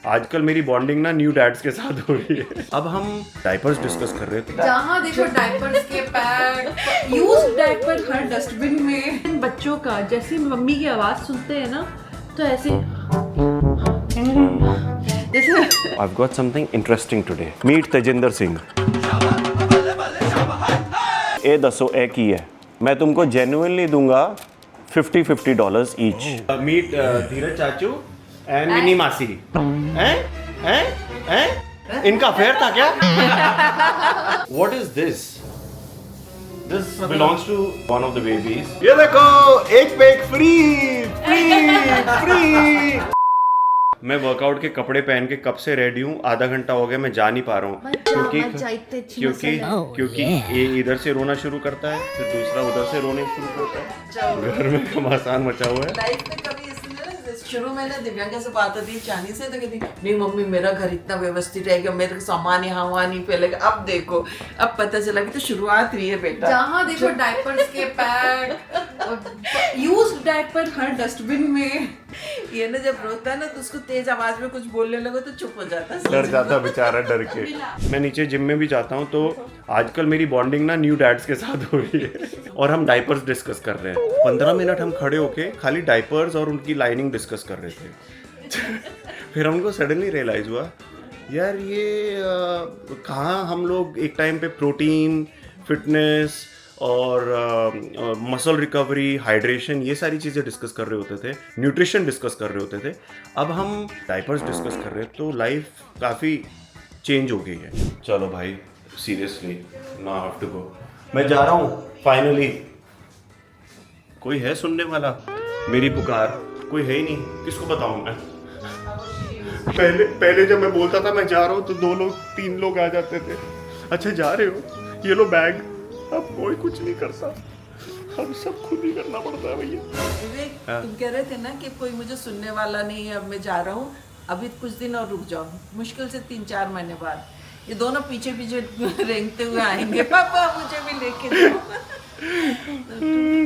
आजकल मेरी बॉन्डिंग ना न्यू डैड्स के साथ हो रही है। अब हम डायपर्स डिस्कस कर रहे थे। जहाँ देखो डायपर्स के पैड, यूज्ड डायपर हर डस्टबिन में। इन बच्चों का जैसे मम्मी की आवाज सुनते हैं ना तो ऐसे जैसे I've got something interesting today. Meet Tejinder Singh. ए दसो ए की है, मैं तुमको जेन्युइनली दूंगा $50 ईच। मीट धीरज चाचू एंड मिनी मासी। हैं? इनका अफेयर था क्या? What is this? This belongs to one of the babies. ये देखो, एक पे एक फ्री। मैं वर्कआउट के कपड़े पहन के कब से रेडी हूँ, आधा घंटा हो गया, मैं जा नहीं पा रहा हूँ क्योंकि ये इधर से रोना शुरू करता है, फिर दूसरा उधर से रोने शुरू करता है। घर में घमासान मचा हुआ है। लाइफ में कभी इसलिए ना शुरू में ना दिव्यांका से बात होती चांदी से तो कहती नहीं मम्मी मेरा घर इतना व्यवस्थित रहेगा, मेरे सामान यहाँ वहाँ नहीं फैलेगा। अब देखो अब पता चला कि तो शुरुआत रही है बेटा। जहाँ देखो डायपर्स के पैड, यूज्ड डायपर हर डस्टबिन में। ये ना जब रोता है ना तो उसको तेज आवाज में कुछ बोलने लगो तो चुप हो जाता है, डर जाता बेचारा डर के। मैं नीचे जिम में भी जाता हूँ तो आजकल मेरी बॉन्डिंग ना न्यू डैड्स के साथ हो रही है और हम डायपर्स डिस्कस कर रहे हैं। 15 मिनट हम खड़े होके खाली डायपर्स और उनकी लाइनिंग डिस्कस कर रहे थे। फिर हमको सडनली रियलाइज हुआ यार ये कहाँ हम लोग एक टाइम पे प्रोटीन, फिटनेस और मसल रिकवरी, हाइड्रेशन, ये सारी चीज़ें डिस्कस कर रहे होते थे, न्यूट्रिशन डिस्कस कर रहे होते थे। अब हम डायपर्स डिस्कस कर रहे हैं तो लाइफ काफ़ी चेंज हो गई है। चलो भाई सीरियसली ना हैव टू गो, मैं जा रहा हूँ फाइनली। कोई है सुनने वाला मेरी पुकार? कोई है ही नहीं, किसको बताऊँ मैं? पहले जब मैं बोलता था मैं जा रहा हूँ तो 2 लोग 3 लोग आ जाते थे, अच्छा जा रहे हो, ये लो बैग। अब कोई कुछ नहीं करता, हम सब खुद ही करना पड़ता है भैया। विवेक तुम कह रहे थे ना कि कोई मुझे सुनने वाला नहीं है, अब मैं जा रहा हूँ, अभी कुछ दिन और रुक जाओ, मुश्किल से 3-4 महीने बाद ये दोनों पीछे पीछे रेंगते हुए आएंगे, पापा मुझे भी लेके जाओ।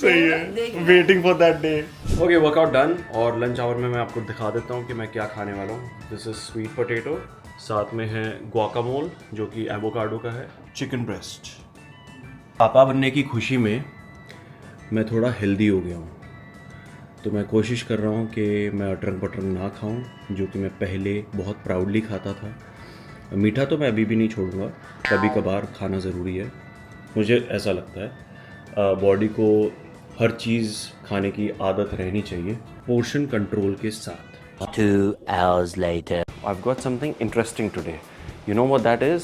सही है, waiting for that day. Okay, workout done और लंच आवर में मैं आपको दिखा देता हूँ कि मैं क्या खाने वाला हूँ। दिस इज स्वीट पोटैटो, साथ में है गुआकामोल जो कि एवोकाडो का है, चिकन ब्रेस्ट। पापा बनने की खुशी में मैं थोड़ा हेल्दी हो गया हूँ, तो मैं कोशिश कर रहा हूँ कि मैं अटरंग पटरंग ना खाऊँ, जो कि मैं पहले बहुत प्राउडली खाता था। मीठा तो मैं अभी भी नहीं छोड़ूंगा, कभी कभार खाना ज़रूरी है, मुझे ऐसा लगता है। बॉडी को हर चीज़ खाने की आदत रहनी चाहिए, पोर्शन कंट्रोल के साथ। 2 hours later. I've got something interesting today. You know what that is?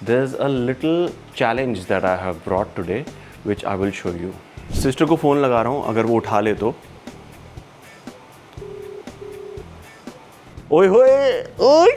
There's a little challenge that I have brought today, which I will show you. Sister को फ़ोन लगा रहा हूँ, अगर वो उठा ले तो। ओए होए ओए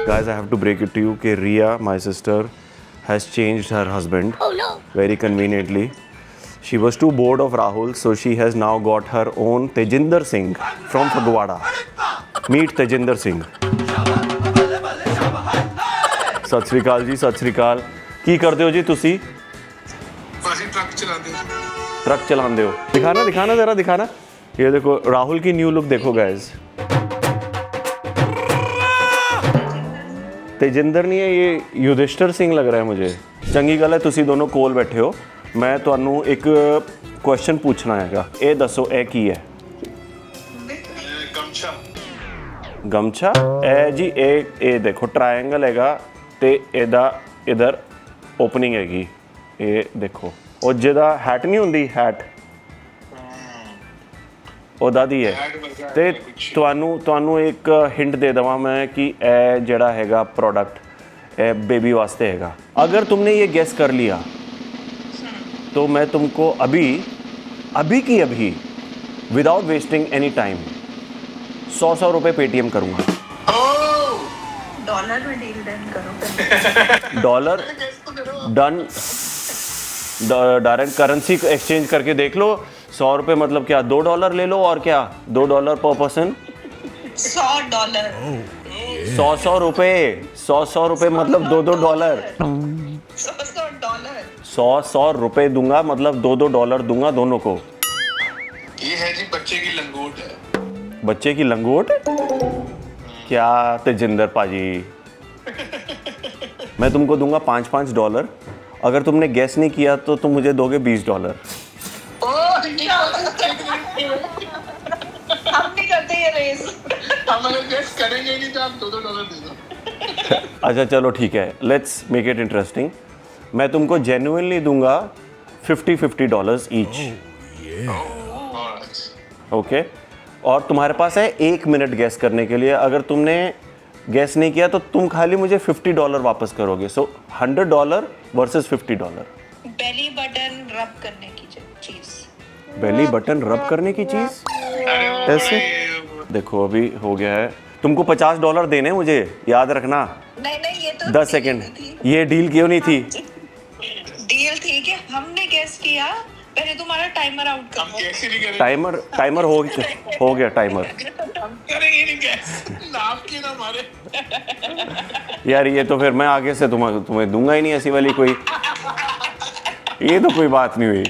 Guys, I have to break it to you कि Ria, my sister, has changed her husband. Oh no! Very conveniently. She was too bored of Rahul, so she has now got her own Tejinder Singh from Phagwada. Meet Tejinder Singh. Sat Sri ਅਕਾਲ ਜੀ, ਸਤਿ ਸ੍ਰੀ ਅਕਾਲ। ਕੀ ਕਰਦੇ ਹੋ ਜੀ ਤੁਸੀਂ? ਅਸੀਂ truck चलाते हो। दिखाना ज़रा दिखाना। ये देखो राहुल की न्यू लुक देखो गाइस। तेजिंदर नहीं है, ये युधिष्ठिर सिंह लग रहा है मुझे। चंगी गल है तुसी दोनों कोल बैठे हो, मैं तुहानू एक क्वेश्चन पूछना हैगा। ये दसो ए की है? गमछा। ए जी ए देखो ट्रायंगल हैगा ते एदा इधर ओपनिंग हैगी, ये देखो। और ਜਿਹਦਾ हैट नहीं ਹੁੰਦੀ, हैट ਉਹਦਾ ਦੀ ਹੈ। ਤੇ ਤੁਹਾਨੂੰ ਇੱਕ ਹਿੰਟ ਦੇ ਦਵਾਂ मैं कि ਇਹ ਜਿਹੜਾ ਹੈਗਾ प्रोडक्ट ਇਹ बेबी वास्ते हैगा। अगर तुमने ये गेस कर लिया तो मैं तुमको अभी की अभी विदाउट वेस्टिंग एनी टाइम 100 रुपये पेटीएम करूँगा। डॉलर में डील डन करो। Dollar done, direct currency exchange करके देख लो। 100 रुपये मतलब क्या, $2 ले लो और क्या, $2 पर पर्सन। $100 100 रुपये, 100 रुपये मतलब $2 100 रुपये दूंगा मतलब $2 दूंगा दोनों को। ये है जी बच्चे की लंगोट है। बच्चे की लंगोट? क्या तेजिंदर पाजी, मैं तुमको दूंगा $5 अगर तुमने गैस नहीं किया तो तुम मुझे दोगे $20। हम नहीं करते ये रेस। हम अगर गेस करेंगे नहीं तो आप $2 दे दो। अच्छा चलो ठीक है, लेट्स मेक इट इंटरेस्टिंग। मैं तुमको जेन्युइनली दूंगा $50 ईच, ओके? और तुम्हारे पास है 1 मिनट गैस करने के लिए। अगर तुमने गैस नहीं किया तो तुम खाली मुझे $50 वापस करोगे। सो $100 वर्सेस $50। बेली बटन रब करने की चीज। बेली बटन रब करने की चीज ऐसे? देखो अभी हो गया है। तुमको $50 देने मुझे, याद रखना। नहीं ये तो 10 सेकेंड। ये डील क्यों नहीं थी? डील थी कि हमने गेस किया, पहले तुम्हारा टाइमर आउट हम करो। कैसे नहीं करेंगे? टाइमर हो गया टाइमर। हम करेंगे नहीं गैस, नाप के ना मारे। यार ये तो फिर मैं आगे से तुम्हें दूंगा ही नहीं ऐसी वाली कोई, ये तो कोई बात नहीं हुई।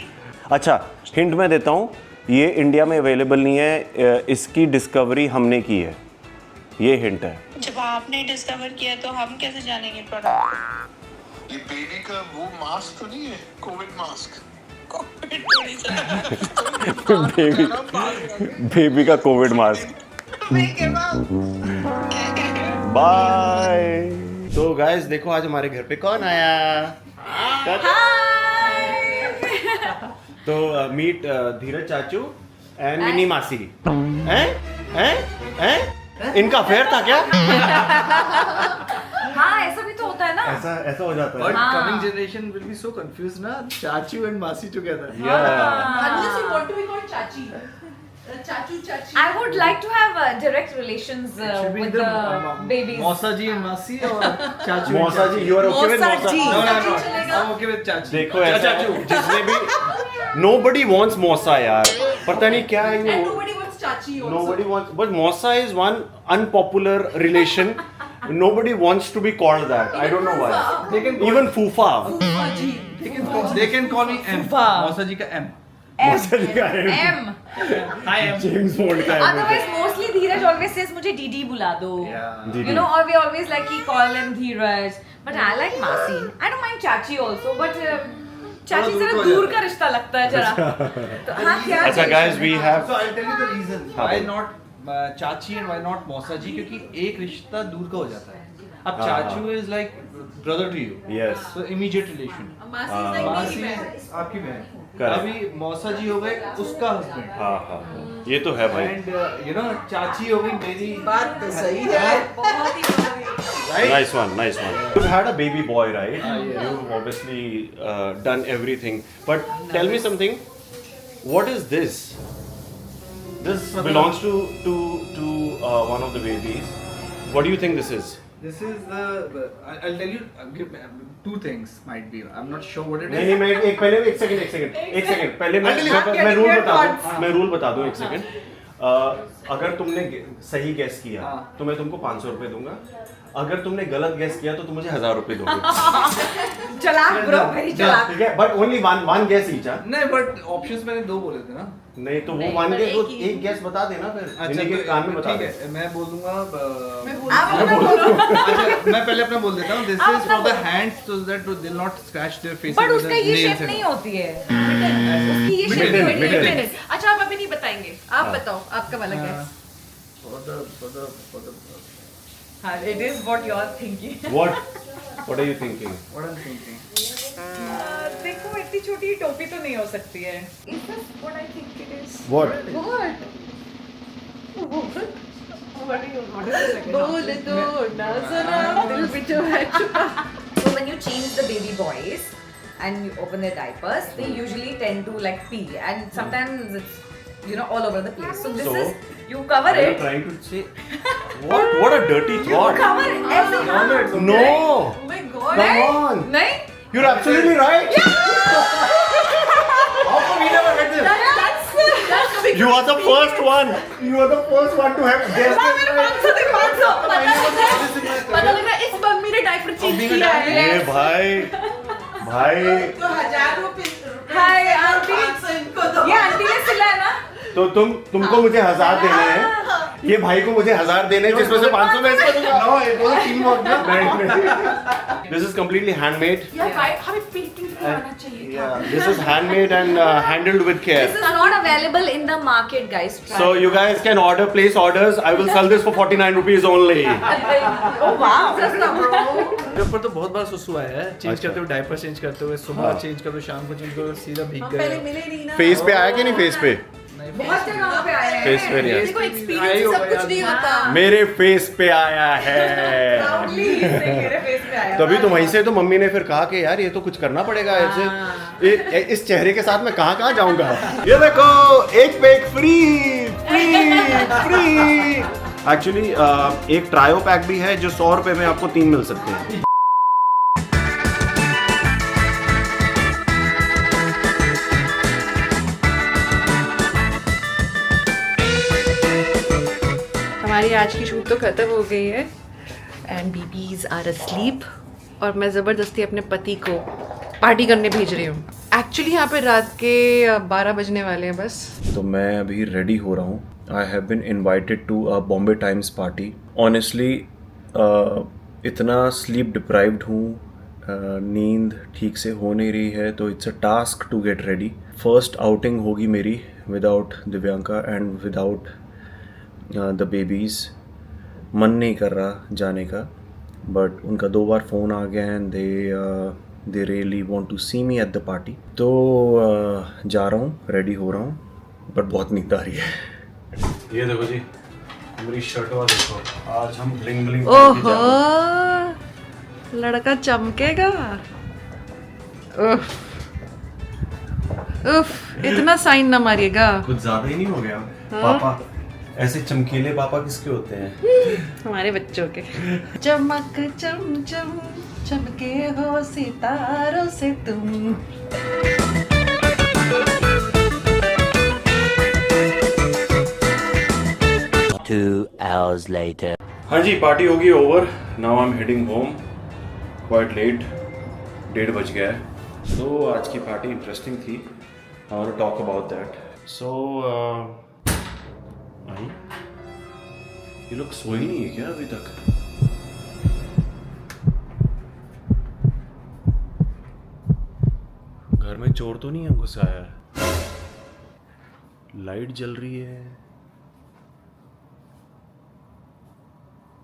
अच्छा हिंट मैं देता हूँ, ये इंडिया में अवेलेबल नहीं है, इसकी डिस्कवरी हमने की है, ये हिंट है। जब आपने डिस्कवर किया तो हम कैसे जानेंगे प्रोडक्ट? ये बेबी का वो मास्क तो नहीं है, कोविड मास्क? बेबी का कोविड मास्क। बाय। तो गाइस देखो आज हमारे घर पे कौन आया। तो मीट धीरज चाचू एंड मिनी मासी। हैं? इनका अफेयर था क्या? हाँ ऐसा भी तो होता है ना। ऐसा हो जाता But है। coming generation will be so confused ना, Chachu and Masi together. Unless you want to be called Chachi. Chachu, Chachi. I would like to have direct relations It should be with either the babies. Mausa ji and Masi or Chachu and मौसा जी, Chachi. you are okay with मौसा मौसा? जी। No, Chachi no. चलेगा। I'm okay with Chachi. देखो ऐसा जिसने भी nobody wants मौसा यार, पता नहीं क्या है And ये। nobody wants Chachi also. Nobody wants, but Mausa is one unpopular relation. Nobody wants to be called that. I don't know why. They can call, Even Fufa. they can call me M. Mausa ji ka M. मौसा जी का है। M. Hi M. James bond का है। Otherwise, mostly Dheeraj always says मुझे DD बुला दो. Yeah. दीदी। You know, or we always like he call him Dheeraj. But I like Masi. I don't mind Chachi also, but Chachi दूर जरा हो दूर जाता का रिश्ता लगता है जरा. तो हाँ क्या? अच्छा guys, we have So I'll tell you the reason हाँ, why बोलो। not Chachi and why not Mausa ji, क्योंकि एक रिश्ता दूर का हो जाता है। अब हाँ, Chachu is like brother to you. yes. So immediate relation. Masi is like मासी मेरी बहन. आपकी बहन। Correct. अभी मौसा जी हो गए उसका हस्बैंड। हाँ हाँ ये तो है भाई। एंड यू नो चाची हो गई मेरी। बात तो सही है। बहुत ही Nice one, nice one. You've had a baby boy, right? You've obviously done everything. But tell me something. What is this? This belongs to one of the babies. What do you think this is? This is the I'll tell you two things might be. I'm not sure what it नहीं is. नहीं मैं एक second पहले मैं rule बता दूं एक second. अगर तुमने सही गैस किया हाँ। तो मैं तुमको 500 रुपए दूंगा। अगर तुमने गलत गैस किया तो तुम मुझे 1000 रुपए दोगे। चलाक ब्रो वेरी चलाक. ठीक है but only one gas each. नहीं बट ऑप्शंस मैंने दो बोले थे ना। नहीं तो वो नहीं, वन पर गैस एक ही- एक गैस बता देना फिर। अच्छा इन्हीं के कान में बता ठीक दे। है मैं बोल दूंगा। आप बोलो. अच्छा मैं पहले अपना बोल देता हूँ। This आप is अपना for the बोलो. hands so that they'll not scratch their faces. But with उसका the ये nails शेप and नहीं all. होती है. उसकी ये शेप Mitten, नहीं mitten. होती है. अच्छा आप अभी नहीं बताएंगे. आप बताओ आपका वाला गैस. For the हाँ it is what you are thinking. What are you thinking? what I'm thinking. देखो इतनी छोटी टोपी तो नहीं हो सकती है. Is this what I think it is? What? What? बोल दो ना जरा दिल भी जो है छुपा. So when you change the baby boys and you open their diapers, they usually tend to like pee and sometimes it's all over the place. So this So, is you cover Are you it. trying to say what a dirty You thought? cover it ऐसे हाँ. No. Oh my God. Come on. नहीं. You're absolutely right. How come we never had this? That's You are the first one. You are the first one to have guessed हाँ, this मेरे right. 500 थे 500. पता लग रहा है इस mummy ने डायपर चेंज किया है. ये भाई तो 1000 रुपए हाय आंटी. इनको दो। ये आंटी ने सिलाया ना. तो तुमको मुझे 1000 देने हैं ये भाई को मुझे 1000 देने जिसमें से 500 मैं इसको दूंगा। No, it was a teamwork, ना? नहीं। This is completely handmade. यार भाई हमें पेंटिंग भी आना चाहिए था। This is handmade and handled with care. This is not available in the market, guys. Try So it. you guys can place orders. I will sell this for 49 rupees only. Oh wow, सस्ता bro. मेरे ऊपर तो बहुत बार सुसु आया है, change अच्छा। करते हुए, डायपर चेंज करते हुए, सुबह चेंज करो, शाम को चेंज करो, सीधा भीग हम पहले गए। मिले नहीं ना। फेस पे आया कि नहीं फेस पे? बहुत जगह पे आया है। Face पे नहीं आया। देखो आई एक्सपीरियंस होगा सब कुछ यार। नहीं होता। मेरे फेस पे आया है। Proudly इससे मेरे face पे आया। तभी तो वहीं से तो मम्मी ने फिर कहा कि यार ये तो कुछ करना पड़ेगा ऐसे इस चेहरे के साथ मैं कहाँ कहाँ जाऊंगा। ये देखो एक पे एक फ्री फ्री फ्री। एक्चुअली एक ट्रायो पैक भी है जो 100 रुपए में आपको 3 मिल सकते हैं। हमारी आज की शूट तो ख़त्म हो गई है एंड बेबीज आर अस्लीप और मैं ज़बरदस्ती अपने पति को पार्टी करने भेज रही हूँ। एक्चुअली यहाँ पे रात के 12 बजने वाले हैं बस। तो मैं अभी रेडी हो रहा हूँ। I have been invited to a Bombay Times party. Honestly इतना स्लीप डिप्राइव्ड हूँ, नींद ठीक से हो नहीं रही है, तो it's a task to get ready. First outing होगी मेरी without Divyanka and without the babies. मन नहीं कर रहा जाने का, बट उनका 2 बार फ़ोन आ गया and they really want to see me at the party. तो जा रहा हूँ, रेडी हो रहा हूँ, बट बहुत नींद आ रही है। ये देखो जी मेरी शर्ट वाला देखो, आज हम ब्लिंग ब्लिंग ओहो लड़का चमकेगा। उफ उफ इतना साइन ना मारिएगा। कुछ ज़्यादा ही नहीं हो गया? पापा ऐसे चमकीले पापा किसके होते हैं? हमारे बच्चों के। चमक चम चम चमके हो सितारों से तुम। 2 hours later. हाँ जी, पार्टी होगी over. Now I am heading home, quite late, 1:30 बज गया है। तो आज की पार्टी इंटरेस्टिंग थी। I want to talk about that. So ये लोग सोए नहीं है क्या अभी तक? घर में चोर तो नहीं है घुस आया? लाइट जल रही है,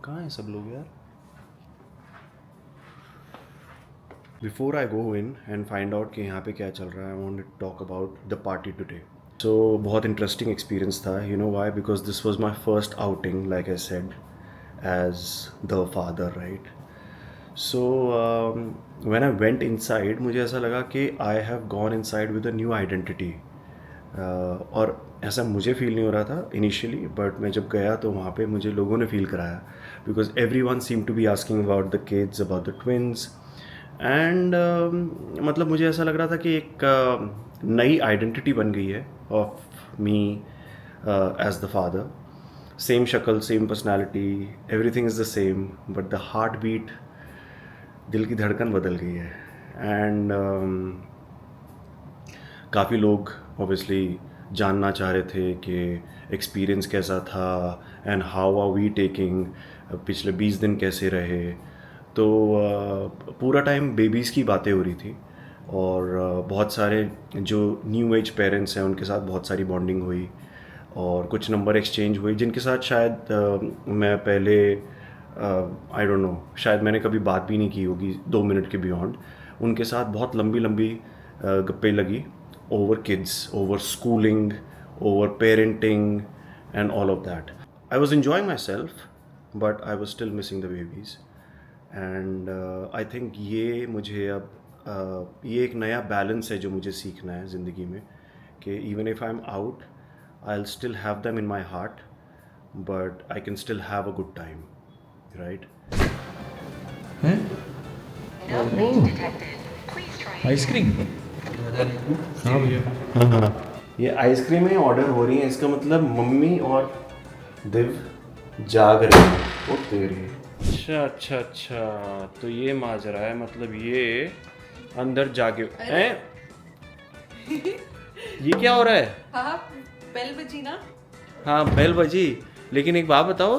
कहाँ है सब लोग यार? Before I go in and find out कि यहाँ पे क्या चल रहा है, I want to talk about the party today. So बहुत इंटरेस्टिंग एक्सपीरियंस था। You know why? Because this was my first outing, like I said, as the father, right? So when I went inside, मुझे ऐसा लगा कि I have gone inside with a new identity. और ऐसा मुझे feel नहीं हो रहा था इनिशियली, बट मैं जब गया तो वहाँ पे मुझे लोगों ने फील कराया, because everyone seem to be asking about the kids, about the twins, and मतलब मुझे ऐसा लग रहा था कि एक नई आइडेंटिटी बन गई है of me as the father. Same शक्ल, same personality, everything is the same, but the heart beat, दिल की धड़कन बदल गई है। एंड काफ़ी लोग ऑब्वियसली जानना चाह रहे थे कि एक्सपीरियंस कैसा था and how are we taking, पिछले 20 दिन कैसे रहे। तो पूरा टाइम बेबीज़ की बातें हो रही थी और बहुत सारे जो न्यू एज पेरेंट्स हैं उनके साथ बहुत सारी बॉन्डिंग हुई और कुछ नंबर एक्सचेंज हुई जिनके साथ शायद मैं पहले आई डोंट नो, शायद मैंने कभी बात भी नहीं की होगी 2 मिनट के बियॉन्ड। उनके साथ बहुत लंबी लंबी गप्पे लगी over kids, over schooling, over parenting and all of that. I was enjoying myself, but I was still missing the babies. And I think ये मुझे अब ये एक नया balance है जो मुझे सीखना है ज़िंदगी में, कि even if I'm out, I'll still have them in my heart, but I can still have a good time, right? Ice cream. हाँ, ये आइसक्रीमें ऑर्डर हो रही हैं, इसका मतलब मम्मी और दिव जाग रहे हैं। ओ तेरी, अच्छा अच्छा अच्छा, तो ये माजरा है, मतलब ये अंदर जागे हैं। ये क्या हो रहा है? हाँ बेल बजी ना। हाँ बेल बजी, लेकिन एक बात बताओ,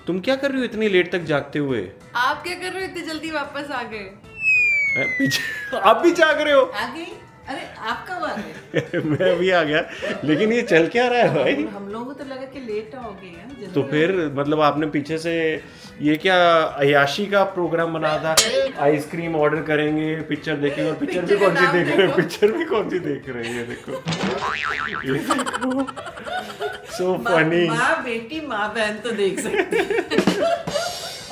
तुम क्या कर रही हो इतनी लेट तक जागते हुए? आप क्या कर रहे हो, इतनी जल्दी वापस आ गए? पीछे आप भी जाग रहे हो? आ गई? अरे आप कब आ गए? मैं भी आ गया, लेकिन ये चल क्या रहा है भाई? हम लोगों को तो लगा कि लेट हो गए हैं जल्दी तो फिर मतलब आपने पीछे से ये क्या अयाशी का प्रोग्राम बना था, आइसक्रीम ऑर्डर करेंगे, पिक्चर देखेंगे, और पिक्चर भी कौन सी देख रहे हैं? पिक्चर भी कौन सी देख रहे हैं? ये देखो, ये देखो, सो फनी। माँ बेटी माँ बहन तो देख सकते हैं।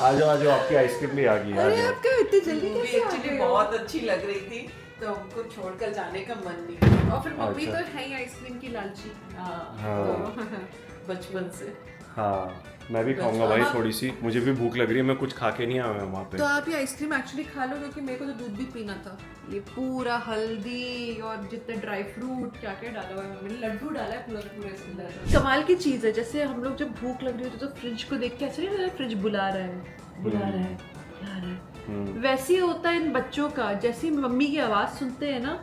आ जाओ आपकी आइसक्रीम भी आ गई। आ जाओ। आपका इतनी जल्दी मूवी कैसे आ एक्चुअली गए? बहुत अच्छी लग रही थी, तो हमको छोड़कर जाने का मन नहीं किया। और फिर मम्मी अच्छा। तो है ही आइसक्रीम की लालची। हाँ। तो बचपन से हाँ, मैं भी खाऊंगा भाई थोड़ी सी, मुझे भी भूख लग रही है, मैं कुछ खा के नहीं आया मैं वहाँ पे। तो आप ये आइसक्रीम एक्चुअली खा लो, क्योंकि मेरे को तो दूध भी पीना था। ये पूरा हल्दी और जितने ड्राई फ्रूट क्या क्या डाला हुआ है मम्मी ने, लड्डू डाला है पूरा पूरा इसके अंदर। कमाल की चीज़ है, जैसे हम लोग जब भूख लग रही होती है तो फ्रिज को देख के ऐसा नहीं लगता फ्रिज बुला रहा है, बुला रहा है, बुला रहा है। वैसे ही होता है इन बच्चों का, जैसे ही मम्मी की आवाज़ सुनते हैं ना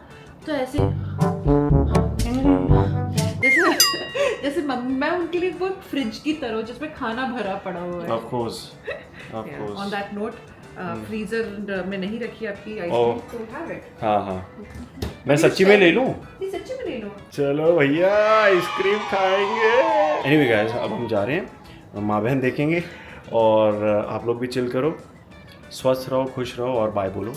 तो ऐसे जैसे मैं उनके लिए वो फ्रिज की तरह जिसमें खाना भरा पड़ा हुआ है। Of course, of course. On that note, freezer में नहीं रखी आपकी आइसक्रीम, तो हैव इट। हाँ, मैं सच्ची में ले लूँ? नहीं, सच्ची में ले लो। चलो भैया, आइसक्रीम खाएंगे। एनीवे गाइस, अब हम जा रहे हैं, माँ बहन देखेंगे, और आप लोग भी चिल करो, स्वस्थ रहो, खुश रहो, और बाय बोलो।